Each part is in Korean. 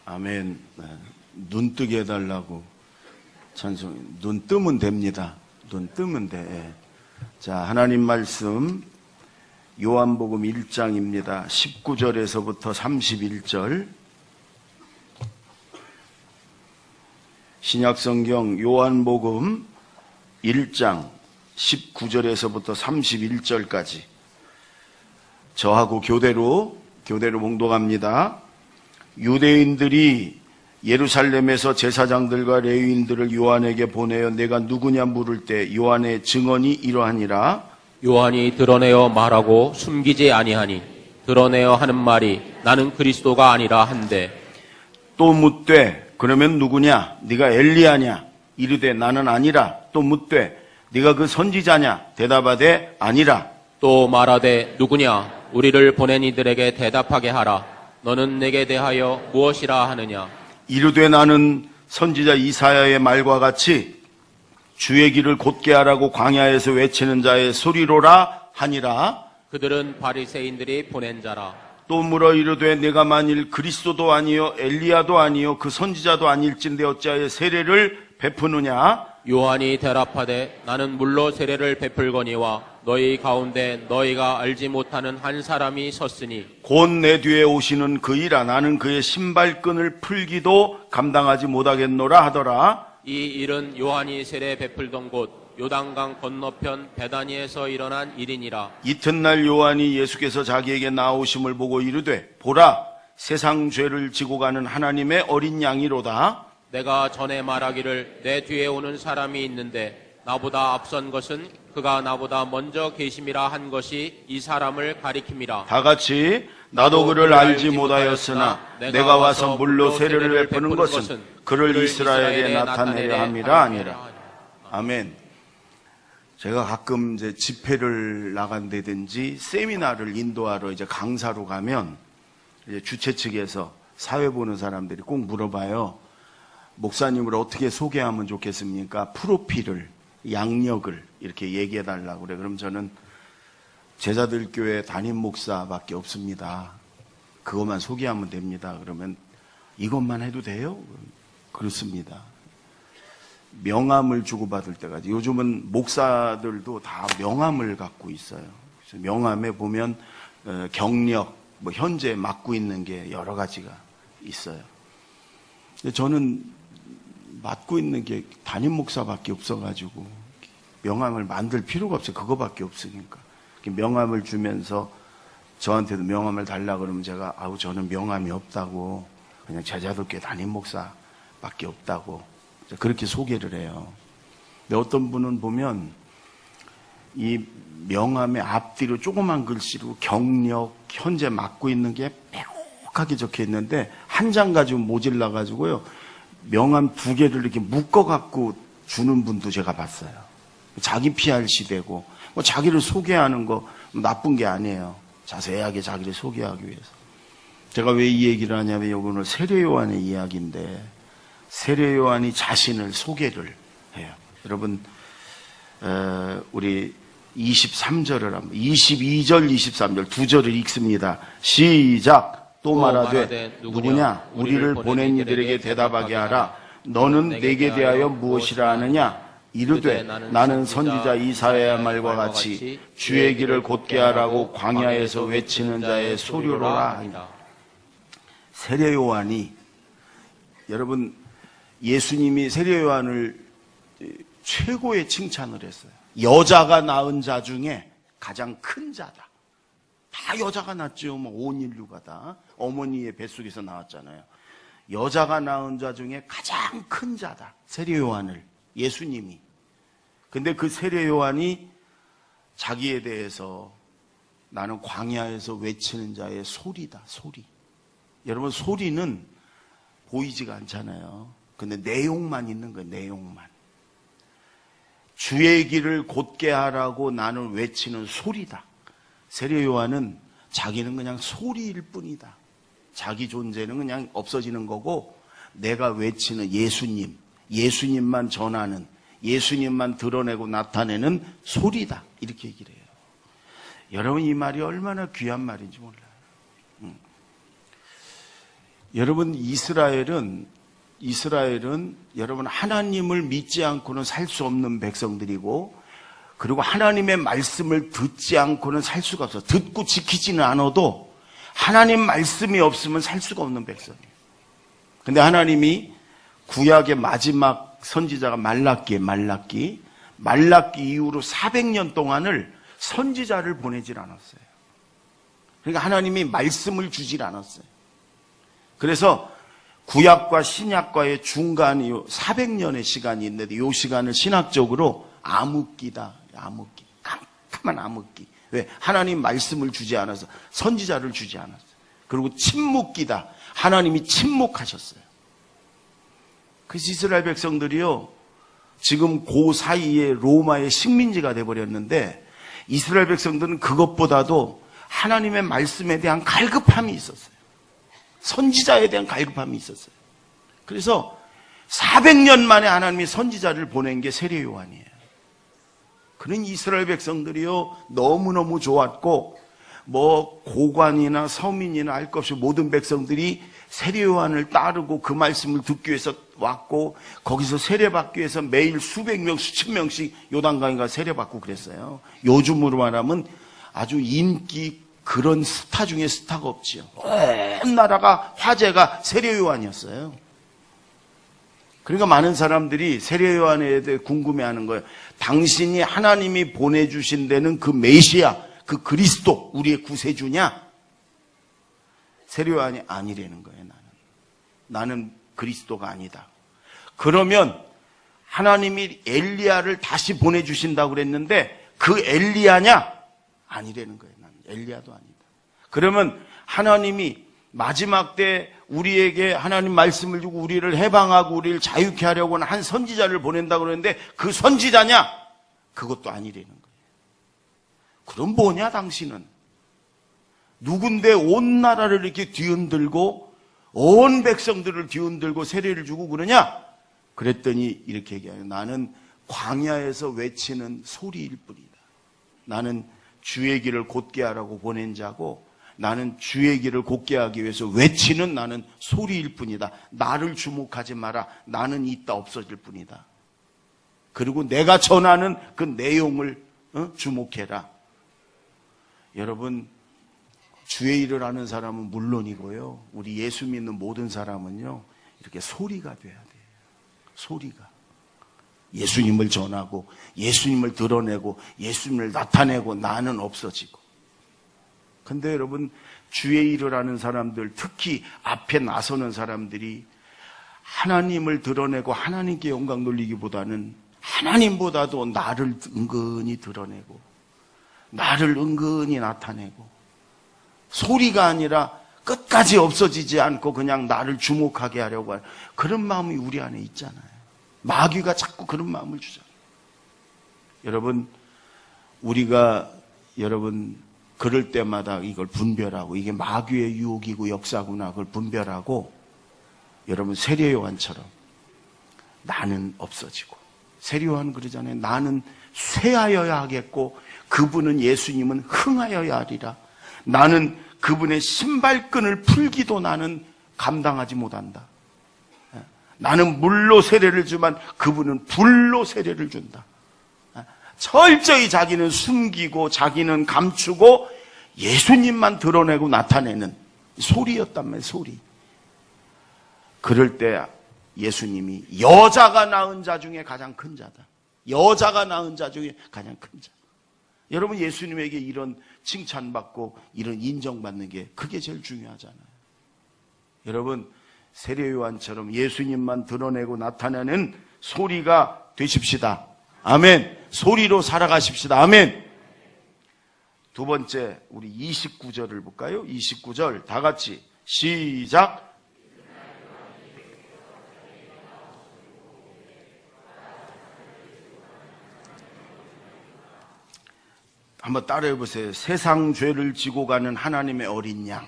아멘. 네. 눈 뜨게 해달라고 찬송. 눈 뜨면 됩니다. 눈 뜨면 돼. 자, 하나님 말씀 요한복음 1장입니다. 19절에서부터 31절. 신약성경 요한복음 1장 19절에서부터 31절까지 저하고 교대로 봉독합니다. 유대인들이 예루살렘에서 제사장들과 레위인들을 요한에게 보내어 내가 누구냐 물을 때 요한의 증언이 이러하니라. 요한이 드러내어 말하고 숨기지 아니하니 드러내어 하는 말이 나는 그리스도가 아니라 한데, 또 묻되 그러면 누구냐? 네가 엘리야냐? 이르되 나는 아니라. 또 묻되 네가 그 선지자냐? 대답하되 아니라. 또 말하되 누구냐? 우리를 보낸 이들에게 대답하게 하라. 너는 내게 대하여 무엇이라 하느냐? 이르되 나는 선지자 이사야의 말과 같이 주의 길을 곧게 하라고 광야에서 외치는 자의 소리로라 하니라. 그들은 바리새인들이 보낸 자라. 또 물어 이르되 내가 만일 그리스도도 아니요 엘리야도 아니요 그 선지자도 아닐진데 어찌하여 세례를 베푸느냐? 요한이 대답하되 나는 물로 세례를 베풀거니와 너희 가운데 너희가 알지 못하는 한 사람이 섰으니 곧 내 뒤에 오시는 그이라. 나는 그의 신발끈을 풀기도 감당하지 못하겠노라 하더라. 이 일은 요한이 세례 베풀던 곳 요단강 건너편 베다니에서 일어난 일이니라. 이튿날 요한이 예수께서 자기에게 나오심을 보고 이르되 보라 세상 죄를 지고 가는 하나님의 어린 양이로다. 내가 전에 말하기를 내 뒤에 오는 사람이 있는데 나보다 앞선 것은 그가 나보다 먼저 계심이라 한 것이 이 사람을 가리킴이라. 다 같이 나도 그를 알지 못하였으나 내가 와서 물로 세례를 베푸는 것은 그를 이스라엘에 나타내려 함이라 아니라. 아멘. 제가 가끔 이제 집회를 나간다든지 세미나를 인도하러 이제 강사로 가면 이제 주최 측에서 사회 보는 사람들이 꼭 물어봐요. 목사님을 어떻게 소개하면 좋겠습니까? 프로필을, 양력을 이렇게 얘기해 달라고 그래. 그럼 저는 제자들 교회 담임 목사밖에 없습니다. 그것만 소개하면 됩니다. 그러면 이것만 해도 돼요? 그렇습니다. 명함을 주고받을 때가 요즘은 목사들도 다 명함을 갖고 있어요. 그래서 명함에 보면 경력, 뭐 현재 맡고 있는 게 여러 가지가 있어요. 근데 저는 맡고 있는 게 담임 목사밖에 없어가지고 명함을 만들 필요가 없어요. 그거밖에 없으니까. 명함을 주면서 저한테도 명함을 달라 그러면 제가 저는 명함이 없다고, 그냥 제자들교회 담임 목사밖에 없다고 그렇게 소개를 해요. 근데 어떤 분은 보면 이 명함의 앞뒤로 조그만 글씨로 경력, 현재 맡고 있는 게 빼곡하게 적혀 있는데 한 장 가지고 모질라 가지고요 명함 2개를 이렇게 묶어 갖고 주는 분도 제가 봤어요. 자기 PR 시대고 뭐 자기를 소개하는 거 나쁜 게 아니에요. 자세하게 자기를 소개하기 위해서. 제가 왜 이 얘기를 하냐면 이거는 세례 요한의 이야기인데 세례 요한이 자신을 소개를 해요. 여러분 우리 23절을 한번 22절 23절 두 절을 읽습니다. 시작. 또 말하되 누구냐? 우리를 보낸 이들에게 대답하게 하라. 너는 내게 대하여 무엇이라 하느냐? 이르되 나는 선지자 이사야의 말과 같이 주의 길을 곧게 하라고 광야에서 외치는 자의 소리로라 하니라. 세례 요한이, 여러분 예수님이 세례 요한을 최고의 칭찬을 했어요. 여자가 낳은 자 중에 가장 큰 자다. 다 여자가 낳았죠. 뭐 온 인류가 다 어머니의 뱃속에서 나왔잖아요. 여자가 낳은 자 중에 가장 큰 자다. 세례 요한을, 예수님이. 근데 그 세례 요한이 자기에 대해서 나는 광야에서 외치는 자의 소리다. 소리. 여러분 소리는 보이지가 않잖아요. 근데 내용만 있는 거예요. 내용만. 주의 길을 곧게 하라고 나는 외치는 소리다. 세례 요한은 자기는 그냥 소리일 뿐이다. 자기 존재는 그냥 없어지는 거고 내가 외치는 예수님, 예수님만 전하는, 예수님만 드러내고 나타내는 소리다. 이렇게 얘기를 해요. 여러분 이 말이 얼마나 귀한 말인지 몰라요. 여러분, 이스라엘은 여러분 하나님을 믿지 않고는 살 수 없는 백성들이고, 그리고 하나님의 말씀을 듣지 않고는 살 수가 없어. 듣고 지키지는 않아도 하나님 말씀이 없으면 살 수가 없는 백성이에요. 근데 하나님이 구약의 마지막 선지자가 말라기 이후로 400년 동안을 선지자를 보내질 않았어요. 그러니까 하나님이 말씀을 주질 않았어요. 그래서 구약과 신약과의 중간이 400년의 시간이 있는데, 이 시간을 신학적으로 암흑기다. 암흑기. 깜깜한 암흑기. 왜? 하나님 말씀을 주지 않아서, 선지자를 주지 않았어요. 그리고 침묵기다. 하나님이 침묵하셨어요. 그래서 이스라엘 백성들이요, 지금 그 사이에 로마의 식민지가 돼버렸는데, 이스라엘 백성들은 그것보다도 하나님의 말씀에 대한 갈급함이 있었어요. 선지자에 대한 갈급함이 있었어요. 그래서 400년 만에 하나님이 선지자를 보낸 게 세례 요한이에요. 그런 이스라엘 백성들이요, 너무너무 좋았고, 고관이나 서민이나 알 것 없이 모든 백성들이 세례 요한을 따르고 그 말씀을 듣기 위해서 왔고, 거기서 세례받기 위해서 매일 수백 명, 수천 명씩 요단강에 가서 세례받고 그랬어요. 요즘으로 말하면 아주 인기 그런 스타 중에 스타가 없지요. 온 나라가 화제가 세례 요한이었어요. 그러니까 많은 사람들이 세례 요한에 대해 궁금해하는 거예요. 당신이 하나님이 보내주신 데는 그 메시아, 그 그리스도, 우리의 구세주냐? 세례 요한이 아니라는 거예요. 나는 그리스도가 아니다. 그러면 하나님이 엘리야를 다시 보내주신다고 그랬는데 그 엘리야냐? 아니라는 거예요. 나는 엘리야도 아니다. 그러면 하나님이 마지막 때 우리에게 하나님 말씀을 주고 우리를 해방하고 우리를 자유케 하려고 하는 한 선지자를 보낸다고 그러는데 그 선지자냐? 그것도 아니라는 거예요. 그럼 뭐냐 당신은? 누군데 온 나라를 이렇게 뒤흔들고 온 백성들을 뒤흔들고 세례를 주고 그러냐? 그랬더니 이렇게 얘기해요. 나는 광야에서 외치는 소리일 뿐이다. 나는 주의 길을 곧게 하라고 보낸 자고, 나는 주의 길을 곧게 하기 위해서 외치는 나는 소리일 뿐이다. 나를 주목하지 마라. 나는 있다 없어질 뿐이다. 그리고 내가 전하는 그 내용을 주목해라. 여러분, 주의 일을 하는 사람은 물론이고요, 우리 예수 믿는 모든 사람은요, 이렇게 소리가 돼야 돼요. 소리가. 예수님을 전하고 예수님을 드러내고 예수님을 나타내고 나는 없어지고. 근데 여러분, 주의 일을 하는 사람들, 특히 앞에 나서는 사람들이 하나님을 드러내고 하나님께 영광 돌리기보다는 하나님보다도 나를 은근히 드러내고 나를 은근히 나타내고, 소리가 아니라 끝까지 없어지지 않고 그냥 나를 주목하게 하려고 하는 그런 마음이 우리 안에 있잖아요. 마귀가 자꾸 그런 마음을 주잖아요. 우리가 그럴 때마다 이걸 분별하고 이게 마귀의 유혹이고 역사구나, 그걸 분별하고, 여러분 세례 요한처럼 나는 없어지고, 세례 요한 그러잖아요. 나는 쇠하여야 하겠고 그분은, 예수님은 흥하여야 하리라. 나는 그분의 신발끈을 풀기도 나는 감당하지 못한다. 나는 물로 세례를 주지만 그분은 불로 세례를 준다. 철저히 자기는 숨기고 자기는 감추고 예수님만 드러내고 나타내는 소리였단 말이에요. 소리. 그럴 때 예수님이 여자가 낳은 자 중에 가장 큰 자다. 여자가 낳은 자 중에 가장 큰 자. 여러분, 예수님에게 이런 칭찬받고 이런 인정받는 게 그게 제일 중요하잖아요. 여러분, 세례 요한처럼 예수님만 드러내고 나타내는 소리가 되십시다. 아멘. 소리로 살아가십시다. 아멘. 두 번째, 우리 29절을 볼까요? 29절 다 같이 시작. 한번 따라해 보세요. 세상 죄를 지고 가는 하나님의 어린 양.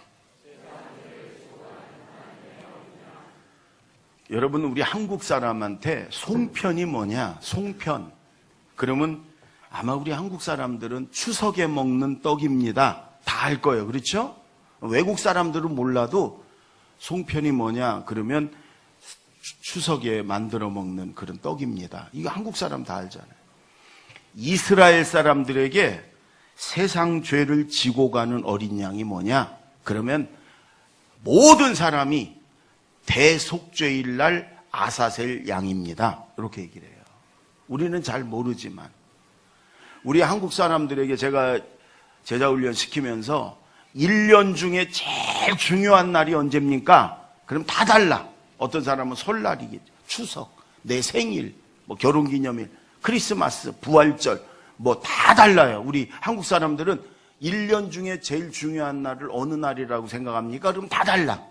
여러분, 우리 한국 사람한테 송편이 뭐냐? 송편. 그러면 아마 우리 한국 사람들은 추석에 먹는 떡입니다. 다 알 거예요. 그렇죠? 외국 사람들은 몰라도 송편이 뭐냐? 그러면 추석에 만들어 먹는 그런 떡입니다. 이거 한국 사람 다 알잖아요. 이스라엘 사람들에게 세상 죄를 지고 가는 어린 양이 뭐냐? 그러면 모든 사람이 대속죄일 날 아사셀 양입니다. 이렇게 얘기를 해요. 우리는 잘 모르지만 우리 한국 사람들에게 제가 제자훈련 시키면서 1년 중에 제일 중요한 날이 언제입니까? 그럼 다 달라. 어떤 사람은 설날이겠죠. 추석, 내 생일, 뭐 결혼기념일, 크리스마스, 부활절 뭐 다 달라요. 우리 한국 사람들은 1년 중에 제일 중요한 날을 어느 날이라고 생각합니까? 그럼 다 달라.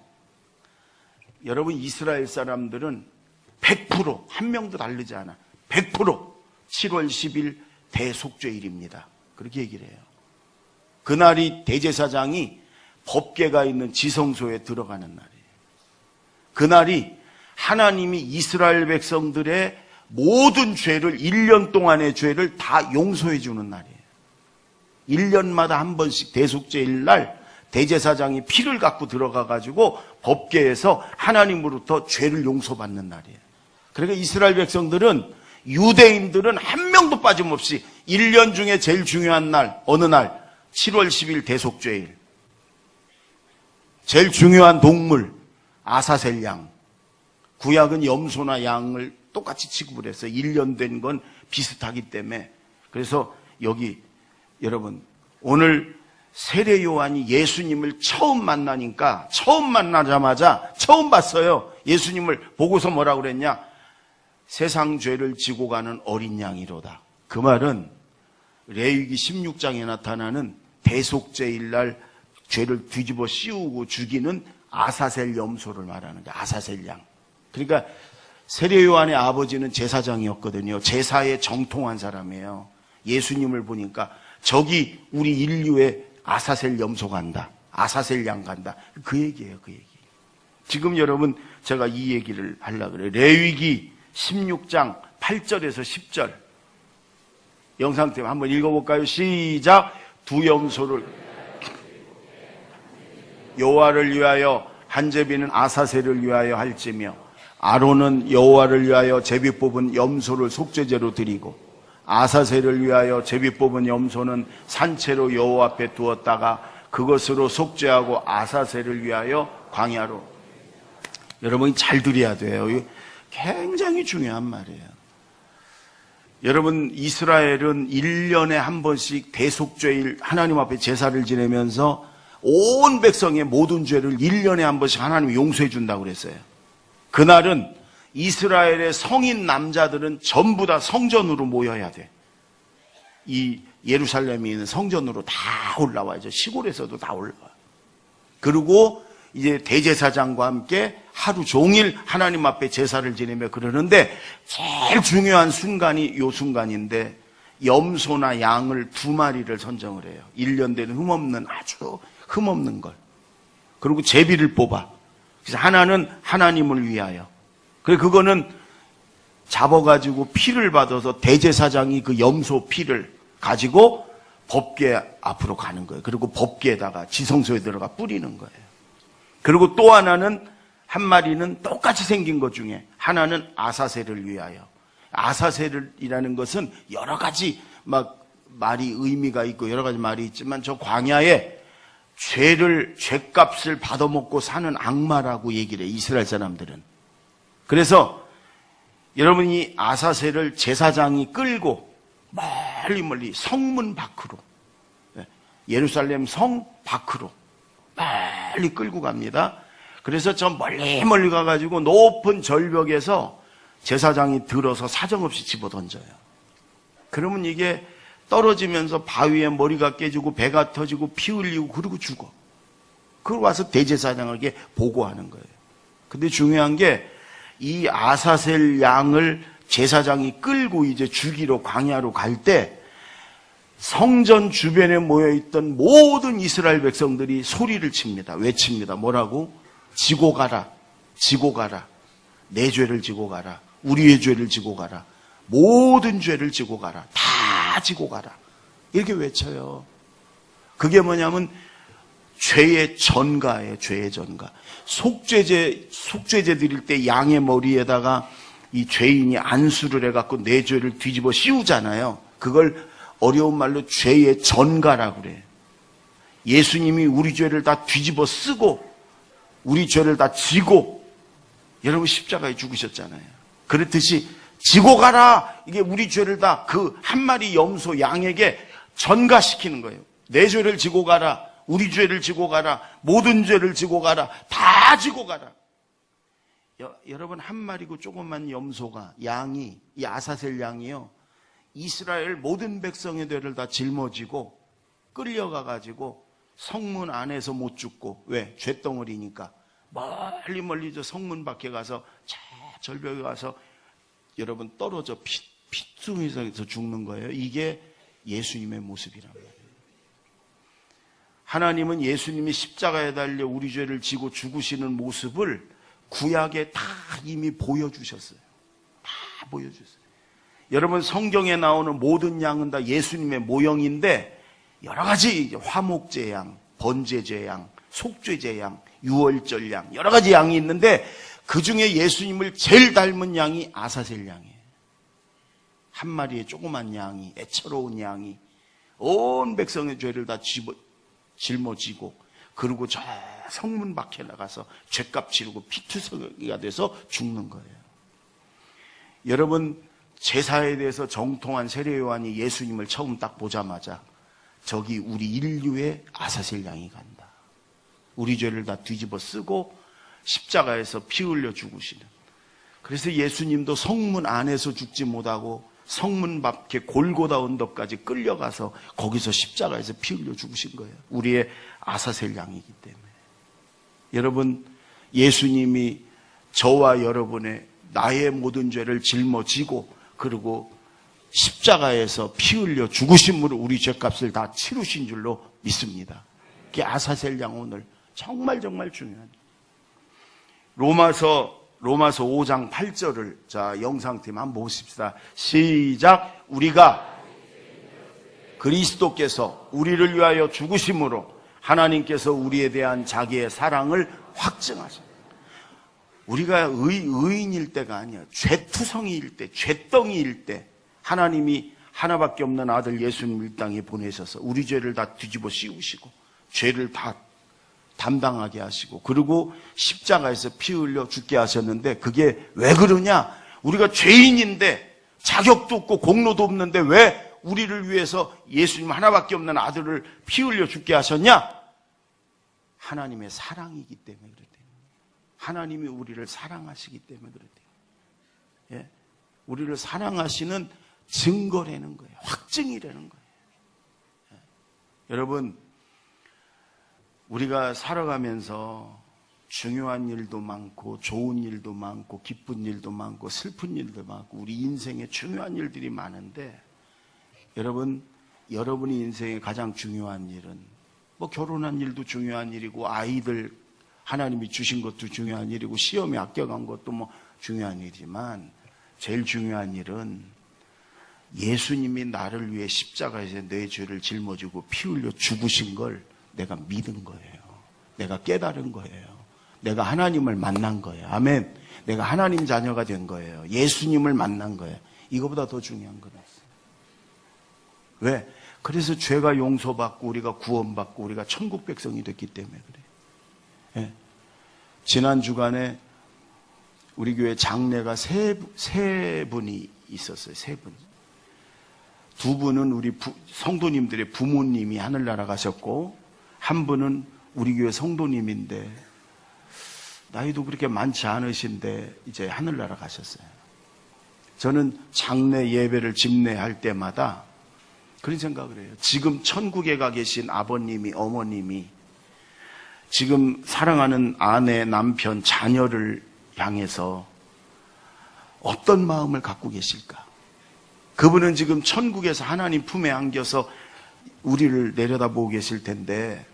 여러분 이스라엘 사람들은 100% 한 명도 다르지 않아. 100% 7월 10일 대속죄일입니다. 그렇게 얘기를 해요. 그날이 대제사장이 법궤가 있는 지성소에 들어가는 날이에요. 그날이 하나님이 이스라엘 백성들의 모든 죄를 1년 동안의 죄를 다 용서해 주는 날이에요. 1년마다 한 번씩 대속죄일 날 대제사장이 피를 갖고 들어가 가지고 법궤에서 하나님으로부터 죄를 용서받는 날이에요. 그러니까 이스라엘 백성들은 유대인들은 한 명도 빠짐없이 1년 중에 제일 중요한 날 어느 날 7월 10일 대속죄일 제일 중요한 동물 아사셀 양 구약은 염소나 양을 똑같이 취급을 했어요. 1년 된 건 비슷하기 때문에 그래서 여기 여러분 오늘 세례 요한이 예수님을 처음 만나니까 처음 만나자마자 처음 봤어요. 예수님을 보고서 뭐라고 그랬냐? 세상 죄를 지고 가는 어린 양이로다. 그 말은 레위기 16장에 나타나는 대속죄일 날 죄를 뒤집어 씌우고 죽이는 아사셀 염소를 말하는 거야. 아사셀 양. 그러니까 세례 요한의 아버지는 제사장이었거든요. 제사에 정통한 사람이에요. 예수님을 보니까 저기 우리 인류의 아사셀 염소 간다. 아사셀 양 간다. 그 얘기예요. 그 얘기. 지금 여러분 제가 이 얘기를 하려고 그래요. 레위기 16장 8절에서 10절 영상 때문에 한번 읽어볼까요? 시작. 두 염소를 여호와를 위하여 한 제비는 아사셀을 위하여 할지며 아론은 여호와를 위하여 제비 뽑은 염소를 속죄제로 드리고 아사셀을 위하여 제비 뽑은 염소는 산채로 여호와 앞에 두었다가 그것으로 속죄하고 아사셀을 위하여 광야로. 여러분이 잘 들어야 돼요. 이거 굉장히 중요한 말이에요. 여러분 이스라엘은 1년에 한 번씩 대속죄일 하나님 앞에 제사를 지내면서 온 백성의 모든 죄를 1년에 한 번씩 하나님이 용서해 준다고 그랬어요. 그날은 이스라엘의 성인 남자들은 전부 다 성전으로 모여야 돼. 이 예루살렘에 있는 성전으로 다 올라와야죠. 시골에서도 다 올라와요. 그리고 이제 대제사장과 함께 하루 종일 하나님 앞에 제사를 지내며 그러는데 제일 중요한 순간이 요 순간인데 염소나 양을 2마리를 선정을 해요. 1년 된 흠없는 아주 흠없는 걸. 그리고 제비를 뽑아. 그래서 하나는 하나님을 위하여. 그래서 그거는 잡아가지고 피를 받아서 대제사장이 그 염소 피를 가지고 법궤 앞으로 가는 거예요. 그리고 법궤에다가 지성소에 들어가 뿌리는 거예요. 그리고 또 하나는 한 마리는 똑같이 생긴 것 중에 하나는 아사셀을 위하여. 아사셀이라는 것은 여러 가지 막 말이 의미가 있고 여러 가지 말이 있지만 저 광야에 죄값을 받아먹고 사는 악마라고 얘기를 해요. 이스라엘 사람들은. 그래서 여러분이 아사셀을 제사장이 끌고 멀리 성문 밖으로 예루살렘 성 밖으로 빨리 끌고 갑니다. 그래서 저 멀리 가가지고 높은 절벽에서 제사장이 들어서 사정없이 집어던져요. 그러면 이게 떨어지면서 바위에 머리가 깨지고 배가 터지고 피 흘리고 그러고 죽어. 그걸 와서 대제사장에게 보고하는 거예요. 근데 중요한 게 이 아사셀 양을 제사장이 끌고 이제 죽이러 광야로 갈 때 성전 주변에 모여있던 모든 이스라엘 백성들이 소리를 칩니다. 외칩니다. 뭐라고? 지고 가라. 지고 가라. 내 죄를 지고 가라. 우리의 죄를 지고 가라. 모든 죄를 지고 가라. 다 지고 가라. 이렇게 외쳐요. 그게 뭐냐면 죄의 전가예요. 죄의 전가. 속죄제 드릴 때 양의 머리에다가 이 죄인이 안수를 해갖고 내 죄를 뒤집어 씌우잖아요. 그걸 어려운 말로 죄의 전가라고 그래요. 예수님이 우리 죄를 다 뒤집어 쓰고 우리 죄를 다 지고 여러분 십자가에 죽으셨잖아요. 그렇듯이 지고 가라. 이게 우리 죄를 다 그 한 마리 염소 양에게 전가시키는 거예요. 내 죄를 지고 가라. 우리 죄를 지고 가라. 모든 죄를 지고 가라. 다 지고 가라. 여러분 한 마리고 조그만 염소가 양이 이 아사셀 양이요. 이스라엘 모든 백성의 죄를 다 짊어지고 끌려가 가지고 성문 안에서 못 죽고 왜? 죄덩어리니까 멀리 저 성문 밖에 가서 저 절벽에 가서 여러분 떨어져 핏둥이에서 죽는 거예요. 이게 예수님의 모습이란 말이에요. 하나님은 예수님이 십자가에 달려 우리 죄를 지고 죽으시는 모습을 구약에 다 이미 보여주셨어요. 다 보여주셨어요. 여러분 성경에 나오는 모든 양은 다 예수님의 모형인데 여러 가지 화목제 양, 번제제 양, 속죄제 양, 유월절 양 여러 가지 양이 있는데 그 중에 예수님을 제일 닮은 양이 아사셀 양이에요. 한 마리의 조그만 양이 애처로운 양이 온 백성의 죄를 다 짊어지고 그리고 저 성문 밖에 나가서 죄값 치르고 피투성이가 돼서 죽는 거예요. 여러분 제사에 대해서 정통한 세례요한이 예수님을 처음 딱 보자마자 저기 우리 인류의 아사셀 양이 간다. 우리 죄를 다 뒤집어 쓰고 십자가에서 피 흘려 죽으시는. 그래서 예수님도 성문 안에서 죽지 못하고 성문 밖에 골고다 언덕까지 끌려가서 거기서 십자가에서 피 흘려 죽으신 거예요. 우리의 아사셀 양이기 때문에. 여러분 예수님이 저와 여러분의 나의 모든 죄를 짊어지고 그리고 십자가에서 피 흘려 죽으심으로 우리 죄값을 다 치르신 줄로 믿습니다. 그게 아사셀 양 오늘 정말 중요한. 로마서 5장 8절을 자 영상팀 한번 보십시다. 시작. 우리가 그리스도께서 우리를 위하여 죽으심으로 하나님께서 우리에 대한 자기의 사랑을 확증하셨다. 우리가 의인일 때가 아니야. 죄투성이일 때, 죄덩이일 때 하나님이 하나밖에 없는 아들 예수님을 이 땅에 보내셔서 우리 죄를 다 뒤집어 씌우시고 죄를 다 담당하게 하시고 그리고 십자가에서 피 흘려 죽게 하셨는데 그게 왜 그러냐? 우리가 죄인인데 자격도 없고 공로도 없는데 왜 우리를 위해서 예수님 하나밖에 없는 아들을 피 흘려 죽게 하셨냐? 하나님의 사랑이기 때문에 그랬대요. 하나님이 우리를 사랑하시기 때문에 그랬대요. 예? 우리를 사랑하시는 증거라는 거예요. 확증이라는 거예요. 예? 여러분 우리가 살아가면서 중요한 일도 많고 좋은 일도 많고 기쁜 일도 많고 슬픈 일도 많고 우리 인생에 중요한 일들이 많은데 여러분 여러분의 인생에 가장 중요한 일은 뭐 결혼한 일도 중요한 일이고 아이들 하나님이 주신 것도 중요한 일이고 시험에 합격한 것도 뭐 중요한 일이지만 제일 중요한 일은 예수님이 나를 위해 십자가에서 내 죄를 짊어지고 피 흘려 죽으신 걸 내가 믿은 거예요. 내가 깨달은 거예요. 내가 하나님을 만난 거예요. 아멘. 내가 하나님 자녀가 된 거예요. 예수님을 만난 거예요. 이거보다 더 중요한 건 없어요. 왜? 그래서 죄가 용서받고 우리가 구원받고 우리가 천국 백성이 됐기 때문에 그래요. 예. 지난 주간에 우리 교회 장례가 세 분이 있었어요. 세 분. 두 분은 우리 성도님들의 부모님이 하늘나라 가셨고 한 분은 우리 교회 성도님인데 나이도 그렇게 많지 않으신데 이제 하늘나라 가셨어요. 저는 장례 예배를 집례할 때마다 그런 생각을 해요. 지금 천국에 가 계신 아버님이 어머님이 지금 사랑하는 아내, 남편, 자녀를 향해서 어떤 마음을 갖고 계실까? 그분은 지금 천국에서 하나님 품에 안겨서 우리를 내려다보고 계실 텐데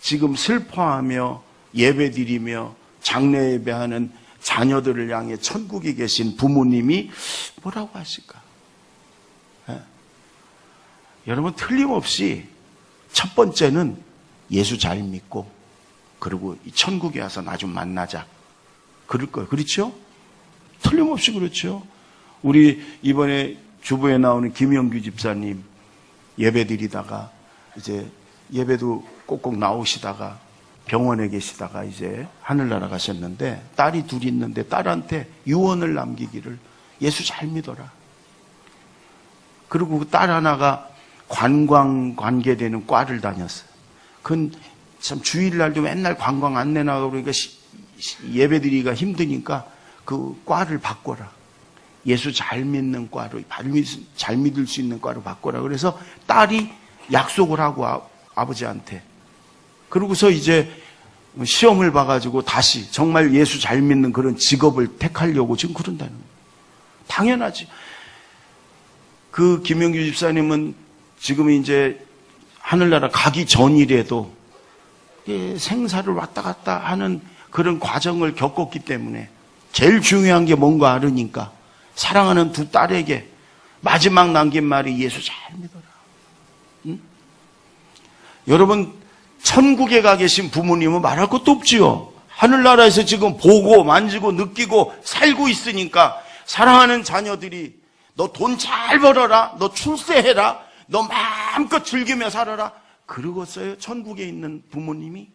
지금 슬퍼하며 예배드리며 장례 예배하는 자녀들을 향해 천국에 계신 부모님이 뭐라고 하실까? 예. 여러분 틀림없이 첫 번째는 예수 잘 믿고 그리고 이 천국에 와서 나 좀 만나자. 그럴 거예요. 그렇죠? 틀림없이 그렇죠. 우리 이번에 주보에 나오는 김영규 집사님 예배 드리다가 이제 예배도 꼭꼭 나오시다가 병원에 계시다가 이제 하늘나라 가셨는데 딸이 둘이 있는데 딸한테 유언을 남기기를 예수 잘 믿어라. 그리고 그 딸 하나가 관광 관계되는 과를 다녔어요. 그건 참 주일날도 맨날 관광 안내 나가고 그러니까 예배드리기가 힘드니까 그 과를 바꿔라. 예수 잘 믿는 과로, 잘 믿을 수 있는 과로 바꿔라. 그래서 딸이 약속을 하고 아버지한테. 그러고서 이제 시험을 봐가지고 다시 정말 예수 잘 믿는 그런 직업을 택하려고 지금 그런다는 거예요. 당연하지. 그 김영규 집사님은 지금 이제 하늘나라 가기 전이라도 생사를 왔다 갔다 하는 그런 과정을 겪었기 때문에 제일 중요한 게 뭔가 알으니까 사랑하는 두 딸에게 마지막 남긴 말이 예수 잘 믿어라. 응? 여러분 천국에 가 계신 부모님은 말할 것도 없지요. 하늘나라에서 지금 보고 만지고 느끼고 살고 있으니까 사랑하는 자녀들이 너 돈 잘 벌어라, 너 출세해라, 너 마음껏 즐기며 살아라. 그러겠어요? 천국에 있는 부모님이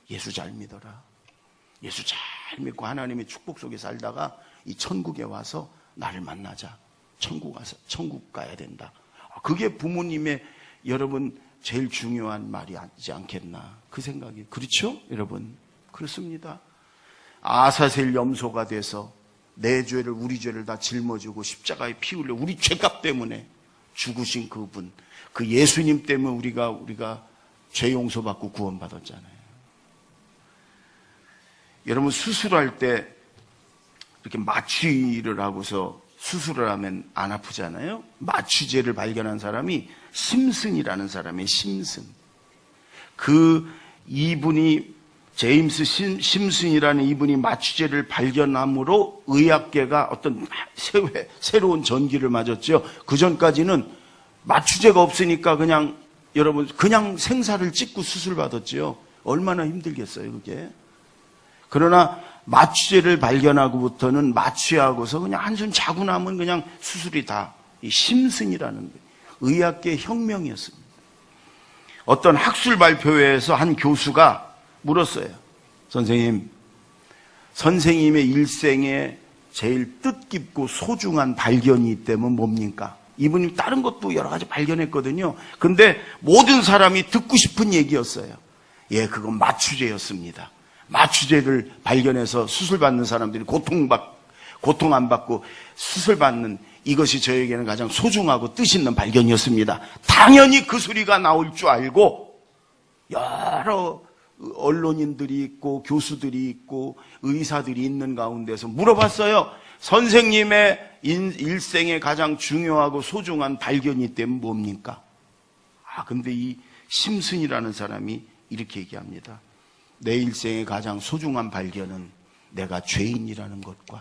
예수 잘 믿어라. 예수 잘 믿고 하나님의 축복 속에 살다가 이 천국에 와서 나를 만나자. 천국 와서 천국 가야 된다. 그게 부모님의 여러분 제일 중요한 말이지 않겠나 그 생각이. 그렇죠? 여러분 그렇습니다. 아사셀 염소가 돼서 내 죄를 우리 죄를 다 짊어지고 십자가에 피 흘려 우리 죄값 때문에 죽으신 그분, 그 예수님 때문에 우리가 죄 용서받고 구원받았잖아요. 여러분 수술할 때 이렇게 마취를 하고서 수술을 하면 안 아프잖아요. 마취제를 발견한 사람이 심슨이라는 사람이에요. 심슨. 그 이분이 제임스 심슨이라는 이분이 마취제를 발견함으로 의학계가 어떤 새로운 전기를 맞았죠. 그 전까지는 마취제가 없으니까 그냥 여러분 그냥 생사를 찍고 수술 받았죠. 얼마나 힘들겠어요, 그게. 그러나 마취제를 발견하고부터는 마취하고서 그냥 한숨 자고 나면 그냥 수술이 다 이 심슨이라는 의학계 혁명이었습니다. 어떤 학술 발표회에서 한 교수가 물었어요. 선생님의 일생에 제일 뜻깊고 소중한 발견이 있다면 뭡니까? 이분이 다른 것도 여러 가지 발견했거든요. 근데 모든 사람이 듣고 싶은 얘기였어요. 예, 그건 마취제였습니다. 마취제를 발견해서 수술받는 사람들이 고통 안 받고 수술받는 이것이 저에게는 가장 소중하고 뜻있는 발견이었습니다. 당연히 그 소리가 나올 줄 알고 여러 언론인들이 있고 교수들이 있고 의사들이 있는 가운데서 물어봤어요. 선생님의 일생에 가장 중요하고 소중한 발견이 있다면 뭡니까? 근데 이 심슨이라는 사람이 이렇게 얘기합니다. 내 일생의 가장 소중한 발견은 내가 죄인이라는 것과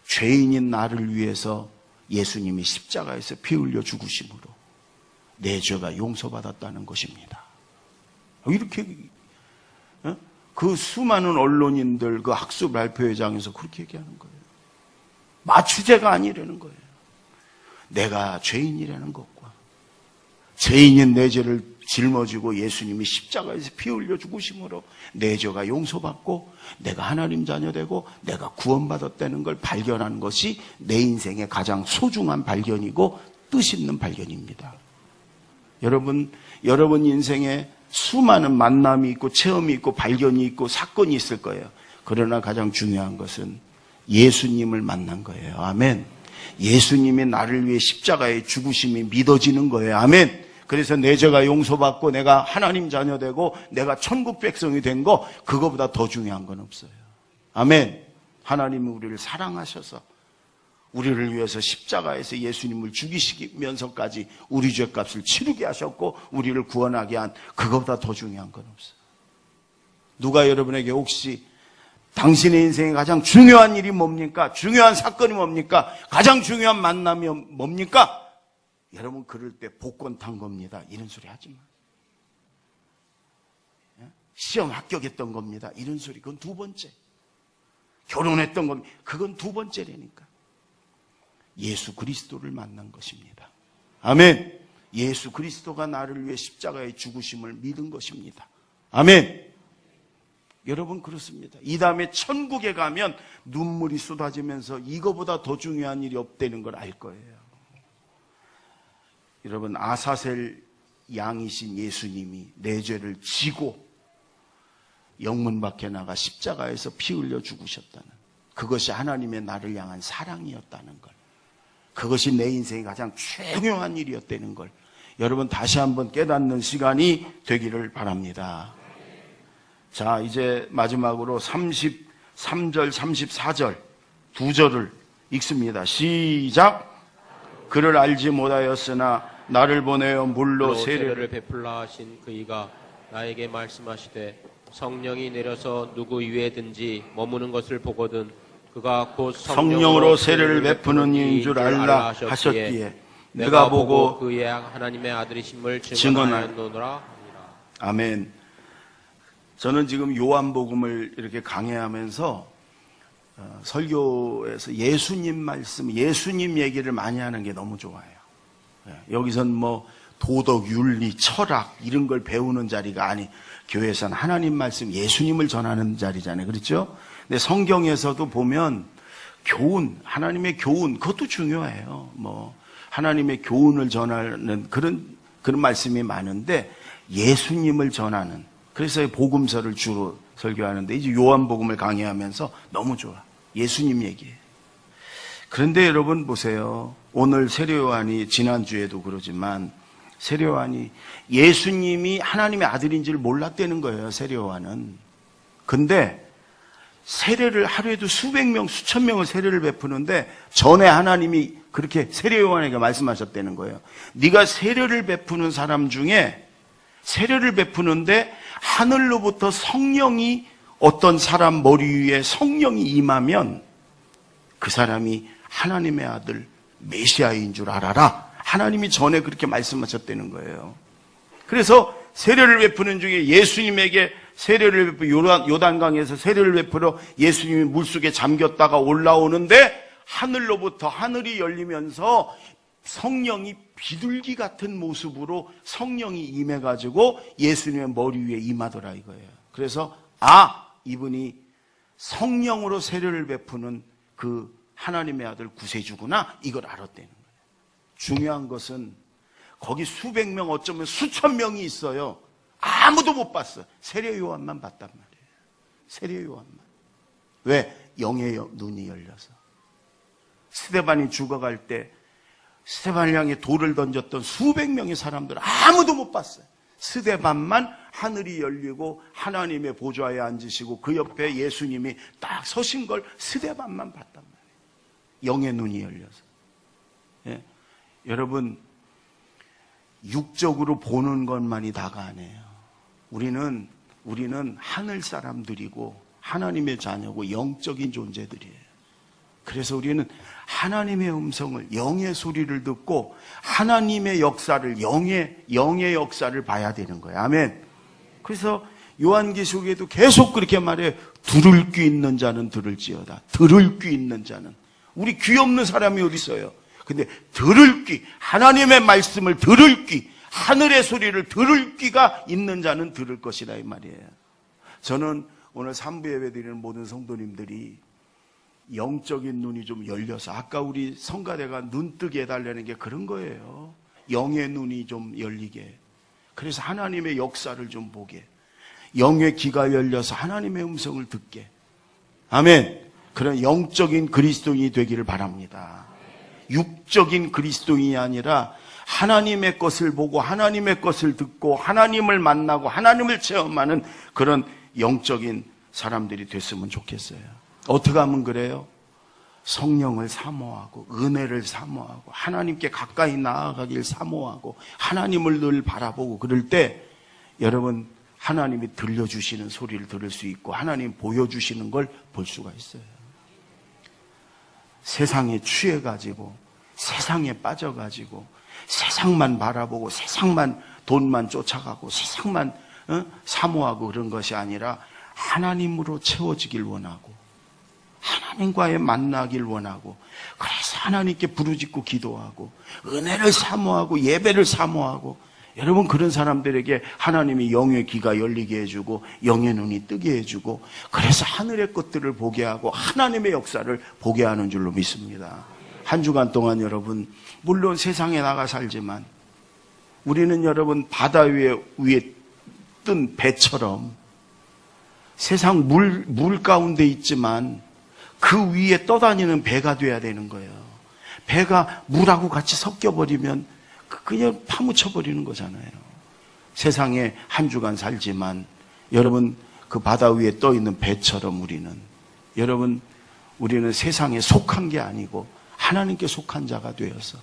죄인인 나를 위해서 예수님이 십자가에서 피 흘려 죽으심으로 내 죄가 용서받았다는 것입니다. 이렇게 그 수많은 언론인들 그 학술 발표회장에서 그렇게 얘기하는 거예요. 마취제가 아니라는 거예요. 내가 죄인이라는 것과 죄인인 내 죄를 짊어지고 예수님이 십자가에서 피 흘려 죽으심으로 내 죄가 용서받고 내가 하나님 자녀 되고 내가 구원받았다는 걸 발견하는 것이 내 인생의 가장 소중한 발견이고 뜻있는 발견입니다. 여러분 인생에 수많은 만남이 있고 체험이 있고 발견이 있고 사건이 있을 거예요. 그러나 가장 중요한 것은 예수님을 만난 거예요. 아멘. 예수님이 나를 위해 십자가에 죽으심이 믿어지는 거예요. 아멘. 그래서 내 죄가 용서받고 내가 하나님 자녀 되고 내가 천국 백성이 된 거 그거보다 더 중요한 건 없어요. 아멘. 하나님은 우리를 사랑하셔서 우리를 위해서 십자가에서 예수님을 죽이시면서까지 우리 죄값을 치르게 하셨고 우리를 구원하게 한 그거보다 더 중요한 건 없어요. 누가 여러분에게 혹시 당신의 인생에 가장 중요한 일이 뭡니까? 중요한 사건이 뭡니까? 가장 중요한 만남이 뭡니까? 여러분 그럴 때 복권 탄 겁니다. 이런 소리 하지 마. 시험 합격했던 겁니다. 이런 소리, 그건 두 번째. 결혼했던 겁니다. 그건 두 번째라니까. 예수 그리스도를 만난 것입니다. 아멘. 예수 그리스도가 나를 위해 십자가에 죽으심을 믿은 것입니다. 아멘. 여러분, 그렇습니다. 이 다음에 천국에 가면 눈물이 쏟아지면서 이거보다 더 중요한 일이 없다는 걸 알 거예요. 여러분, 아사셀 양이신 예수님이 내 죄를 지고 영문 밖에 나가 십자가에서 피 흘려 죽으셨다는, 그것이 하나님의 나를 향한 사랑이었다는 걸, 그것이 내 인생의 가장 중요한 일이었다는 걸 여러분 다시 한번 깨닫는 시간이 되기를 바랍니다. 자, 이제 마지막으로 33절, 34절 두 절을 읽습니다. 시작. 그를 알지 못하였으나 나를 보내어 물로 세례를 베풀라 하신 그이가 나에게 말씀하시되 성령이 내려서 누구 위에든지 머무는 것을 보거든 그가 곧 성령으로 세례를 베푸는 이인 줄 알라 하셨기에 내가 보고 그의 하나님의 아들이심을 증언하였노라. 아멘. 저는 지금 요한복음을 이렇게 강해하면서 설교에서 예수님 말씀, 예수님 얘기를 많이 하는 게 너무 좋아요. 여기선 뭐 도덕, 윤리, 철학 이런 걸 배우는 자리가 아니, 교회에서는 하나님 말씀, 예수님을 전하는 자리잖아요. 그렇죠? 근데 성경에서도 보면 교훈, 하나님의 교훈, 그것도 중요해요. 뭐 하나님의 교훈을 전하는 그런 말씀이 많은데 예수님을 전하는, 그래서 복음서를 주로 설교하는데 이제 요한복음을 강의하면서 너무 좋아. 예수님 얘기예요. 그런데 여러분 보세요. 오늘 세례요한이, 지난주에도 그러지만 세례요한이 예수님이 하나님의 아들인 줄 몰랐다는 거예요. 세례요한은. 근데 세례를 하루에도 수백 명, 수천 명을 세례를 베푸는데 전에 하나님이 그렇게 세례요한에게 말씀하셨다는 거예요. 네가 세례를 베푸는 사람 중에 세례를 베푸는데 하늘로부터 성령이, 어떤 사람 머리 위에 성령이 임하면 그 사람이 하나님의 아들 메시아인 줄 알아라. 하나님이 전에 그렇게 말씀하셨다는 거예요. 그래서 세례를 베푸는 중에 예수님에게 세례를 베푸, 요단강에서 세례를 베푸러 예수님이 물속에 잠겼다가 올라오는데 하늘로부터 하늘이 열리면서 성령이 비둘기 같은 모습으로 성령이 임해가지고 예수님의 머리 위에 임하더라 이거예요. 그래서 이분이 성령으로 세례를 베푸는 그 하나님의 아들 구세주구나, 이걸 알았다는 거예요. 중요한 것은 거기 수백 명, 어쩌면 수천 명이 있어요. 아무도 못 봤어요. 세례 요한만 봤단 말이에요. 세례 요한만. 왜? 영의 눈이 열려서. 스데반이 죽어갈 때 스데반을 향해 돌을 던졌던 수백 명의 사람들 아무도 못 봤어요. 스데반만 하늘이 열리고 하나님의 보좌에 앉으시고 그 옆에 예수님이 딱 서신 걸 스데반만 봤단 말이에요. 영의 눈이 열려서. 예. 여러분, 육적으로 보는 것만이 다가 아니에요. 우리는 하늘 사람들이고 하나님의 자녀고 영적인 존재들이에요. 그래서 우리는 하나님의 음성을, 영의 소리를 듣고 하나님의 역사를, 영의 역사를 봐야 되는 거예요. 아멘. 그래서 요한계시록에도 계속 그렇게 말해요. 들을 귀 있는 자는 들을지어다. 들을 귀 있는 자는. 우리 귀 없는 사람이 어디 있어요? 근데 들을 귀, 하나님의 말씀을 들을 귀, 하늘의 소리를 들을 귀가 있는 자는 들을 것이다 이 말이에요. 저는 오늘 3부 예배 드리는 모든 성도님들이 영적인 눈이 좀 열려서, 아까 우리 성가대가 눈 뜨게 해달라는 게 그런 거예요. 영의 눈이 좀 열리게. 그래서 하나님의 역사를 좀 보게. 영의 귀가 열려서 하나님의 음성을 듣게. 아멘. 그런 영적인 그리스도인이 되기를 바랍니다. 육적인 그리스도인이 아니라 하나님의 것을 보고 하나님의 것을 듣고 하나님을 만나고 하나님을 체험하는 그런 영적인 사람들이 됐으면 좋겠어요. 어떻게 하면 그래요? 성령을 사모하고 은혜를 사모하고 하나님께 가까이 나아가길 사모하고 하나님을 늘 바라보고 그럴 때 여러분, 하나님이 들려주시는 소리를 들을 수 있고 하나님 보여주시는 걸 볼 수가 있어요. 세상에 취해가지고 세상에 빠져가지고 세상만 바라보고 세상만, 돈만 쫓아가고 세상만 사모하고 그런 것이 아니라 하나님으로 채워지길 원하고 하나님과의 만나길 원하고 그래서 하나님께 부르짖고 기도하고 은혜를 사모하고 예배를 사모하고 여러분 그런 사람들에게 하나님이 영의 귀가 열리게 해주고 영의 눈이 뜨게 해주고 그래서 하늘의 것들을 보게 하고 하나님의 역사를 보게 하는 줄로 믿습니다. 한 주간 동안 여러분 물론 세상에 나가 살지만 우리는 여러분 바다 위에 뜬 배처럼 세상 물 가운데 있지만 그 위에 떠다니는 배가 돼야 되는 거예요. 배가 물하고 같이 섞여버리면 그냥 파묻혀버리는 거잖아요. 세상에 한 주간 살지만 여러분 그 바다 위에 떠 있는 배처럼 우리는 세상에 속한 게 아니고 하나님께 속한 자가 되어서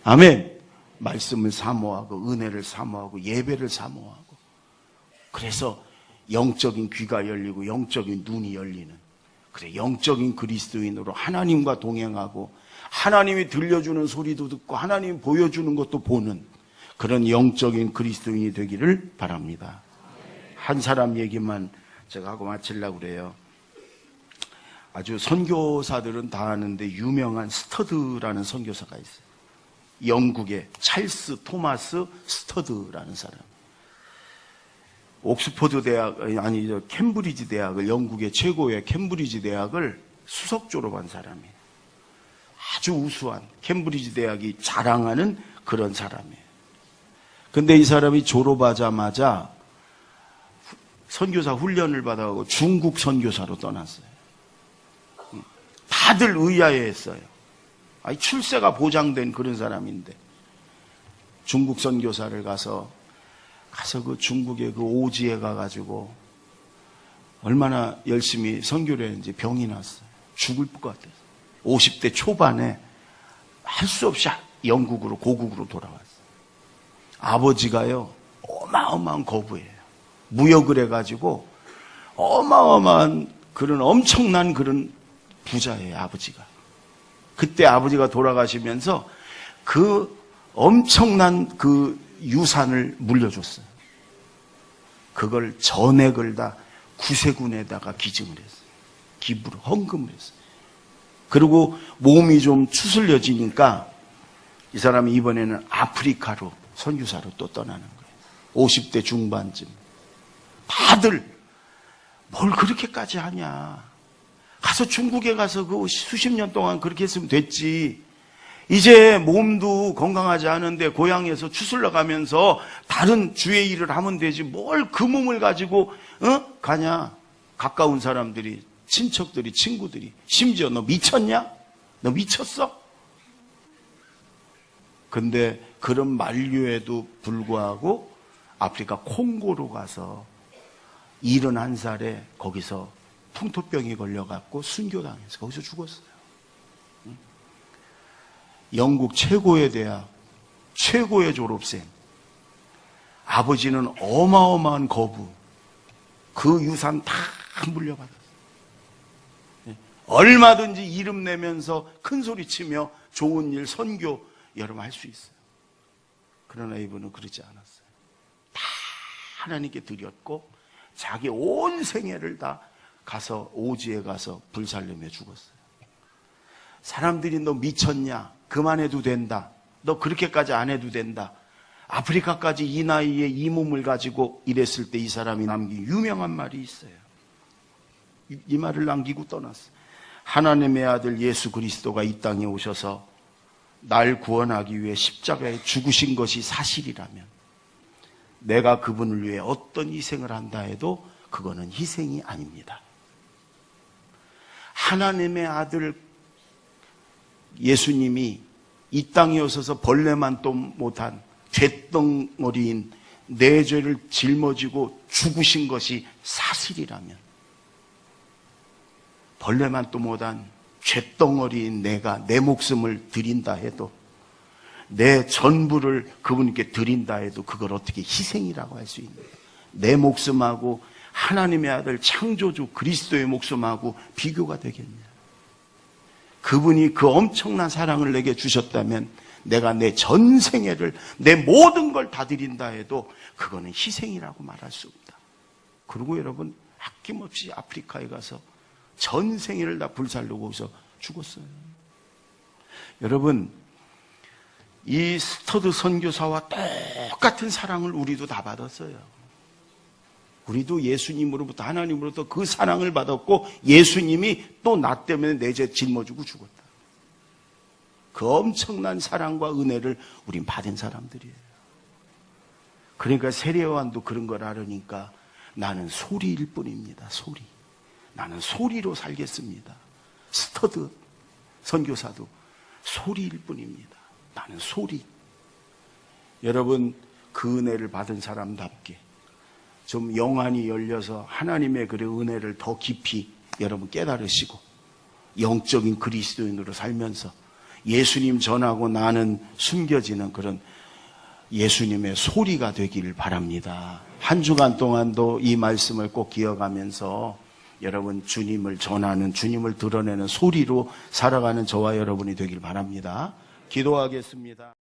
아멘. 말씀을 사모하고 은혜를 사모하고 예배를 사모하고 그래서 영적인 귀가 열리고 영적인 눈이 열리는 그래 영적인 그리스도인으로 하나님과 동행하고 하나님이 들려주는 소리도 듣고 하나님이 보여주는 것도 보는 그런 영적인 그리스도인이 되기를 바랍니다. 한 사람 얘기만 제가 하고 마치려고 그래요. 아주 선교사들은 다 아는데 유명한 스터드라는 선교사가 있어요. 영국의 찰스 토마스 스터드라는 사람. 옥스퍼드 대학, 캠브리지 대학을, 영국의 최고의 캠브리지 대학을 수석 졸업한 사람이에요. 아주 우수한 캠브리지 대학이 자랑하는 그런 사람이에요. 근데 이 사람이 졸업하자마자 선교사 훈련을 받아가고 중국 선교사로 떠났어요. 다들 의아해했어요. 출세가 보장된 그런 사람인데 중국 선교사를 가서 그 중국의 그 오지에 가가지고 얼마나 열심히 선교를 했는지 병이 났어요. 죽을 것 같아서 50대 초반에 할 수 없이 영국으로 고국으로 돌아왔어요. 아버지가요 어마어마한 거부예요. 무역을 해가지고 어마어마한 그런 엄청난 그런 부자예요. 아버지가. 그때 아버지가 돌아가시면서 그 엄청난 그 유산을 물려줬어요. 그걸 전액을 다 구세군에다가 기증을 했어요. 기부를 헌금을 했어요. 그리고 몸이 좀 추슬려지니까 이 사람이 이번에는 아프리카로 선교사로 또 떠나는 거예요. 50대 중반쯤. 다들 뭘 그렇게까지 하냐. 가서 중국에 가서 그 수십 년 동안 그렇게 했으면 됐지. 이제 몸도 건강하지 않은데 고향에서 추슬러 가면서 다른 주의 일을 하면 되지. 뭘 그 몸을 가지고 가냐. 가까운 사람들이, 친척들이, 친구들이. 심지어 너 미쳤냐? 너 미쳤어? 근데 그런 만류에도 불구하고 아프리카 콩고로 가서 71살에 거기서 풍토병이 걸려갖고 순교당해서 거기서 죽었어요. 영국 최고의 대학, 최고의 졸업생. 아버지는 어마어마한 거부. 그 유산 다 물려받았어요. 얼마든지 이름 내면서 큰 소리 치며 좋은 일, 선교 여러분 할 수 있어요. 그러나 이분은 그러지 않았어요. 다 하나님께 드렸고 자기 온 생애를 다 가서 오지에 가서 불살르며 죽었어요. 사람들이 너 미쳤냐? 그만해도 된다. 너 그렇게까지 안 해도 된다. 아프리카까지 이 나이에 이 몸을 가지고 이랬을 때 이 사람이 남긴 유명한 말이 있어요. 이 말을 남기고 떠났어요. 하나님의 아들 예수 그리스도가 이 땅에 오셔서 날 구원하기 위해 십자가에 죽으신 것이 사실이라면 내가 그분을 위해 어떤 희생을 한다 해도 그거는 희생이 아닙니다. 하나님의 아들 예수님이 이 땅에 오셔서 벌레만도 못한 죄덩어리인 내 죄를 짊어지고 죽으신 것이 사실이라면 벌레만도 못한 죄덩어리인 내가 내 목숨을 드린다 해도 내 전부를 그분께 드린다 해도 그걸 어떻게 희생이라고 할 수 있느냐. 내 목숨하고 하나님의 아들 창조주 그리스도의 목숨하고 비교가 되겠냐. 그분이 그 엄청난 사랑을 내게 주셨다면 내가 내 전생애를 내 모든 걸 다 드린다 해도 그거는 희생이라고 말할 수 없다. 그리고 여러분 아낌없이 아프리카에 가서 전 생애를 다 불살로 거기서 죽었어요. 여러분, 이 스터드 선교사와 똑같은 사랑을 우리도 다 받았어요. 우리도 예수님으로부터, 하나님으로부터 그 사랑을 받았고, 예수님이 또 나 때문에 내 죄 짊어지고 죽었다. 그 엄청난 사랑과 은혜를 우린 받은 사람들이에요. 그러니까 세례요한도 그런 걸 알으니까 나는 소리일 뿐입니다. 소리. 나는 소리로 살겠습니다. 스터드 선교사도 소리일 뿐입니다. 나는 소리. 여러분, 그 은혜를 받은 사람답게 좀 영안이 열려서 하나님의 그 은혜를 더 깊이 여러분 깨달으시고 영적인 그리스도인으로 살면서 예수님 전하고 나는 숨겨지는 그런 예수님의 소리가 되길 바랍니다. 한 주간 동안도 이 말씀을 꼭 기억하면서 여러분 주님을 전하는, 주님을 드러내는 소리로 살아가는 저와 여러분이 되길 바랍니다. 기도하겠습니다.